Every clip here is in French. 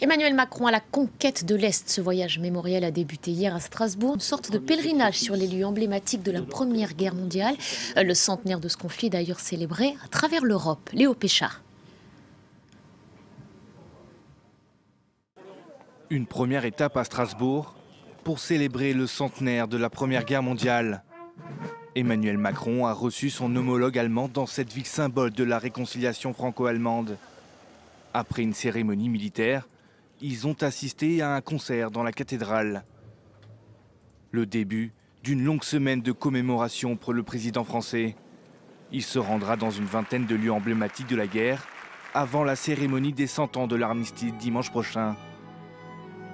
Emmanuel Macron à la conquête de l'Est. Ce voyage mémoriel a débuté hier à Strasbourg. Une sorte de pèlerinage sur les lieux emblématiques de la Première Guerre mondiale. Le centenaire de ce conflit est d'ailleurs célébré à travers l'Europe. Léo Péchard. Une première étape à Strasbourg pour célébrer le centenaire de la Première Guerre mondiale. Emmanuel Macron a reçu son homologue allemand dans cette ville symbole de la réconciliation franco-allemande. Après une cérémonie militaire, ils ont assisté à un concert dans la cathédrale. Le début d'une longue semaine de commémoration pour le président français. Il se rendra dans une vingtaine de lieux emblématiques de la guerre avant la cérémonie des 100 ans de l'armistice dimanche prochain.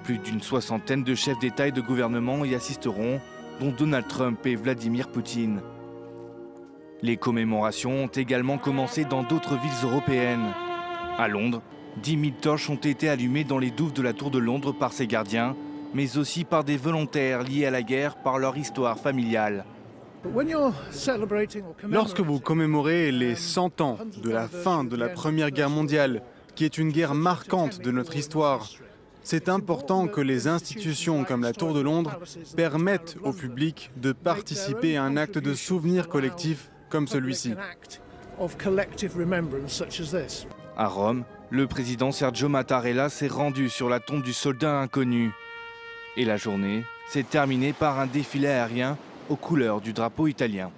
Plus d'une soixantaine de chefs d'État et de gouvernement y assisteront, dont Donald Trump et Vladimir Poutine. Les commémorations ont également commencé dans d'autres villes européennes. À Londres, 10 000 torches ont été allumées dans les douves de la Tour de Londres par ses gardiens, mais aussi par des volontaires liés à la guerre par leur histoire familiale. Lorsque vous commémorez les 100 ans de la fin de la Première Guerre mondiale, qui est une guerre marquante de notre histoire, c'est important que les institutions comme la Tour de Londres permettent au public de participer à un acte de souvenir collectif comme celui-ci. À Rome, le président Sergio Mattarella s'est rendu sur la tombe du soldat inconnu. Et la journée s'est terminée par un défilé aérien aux couleurs du drapeau italien.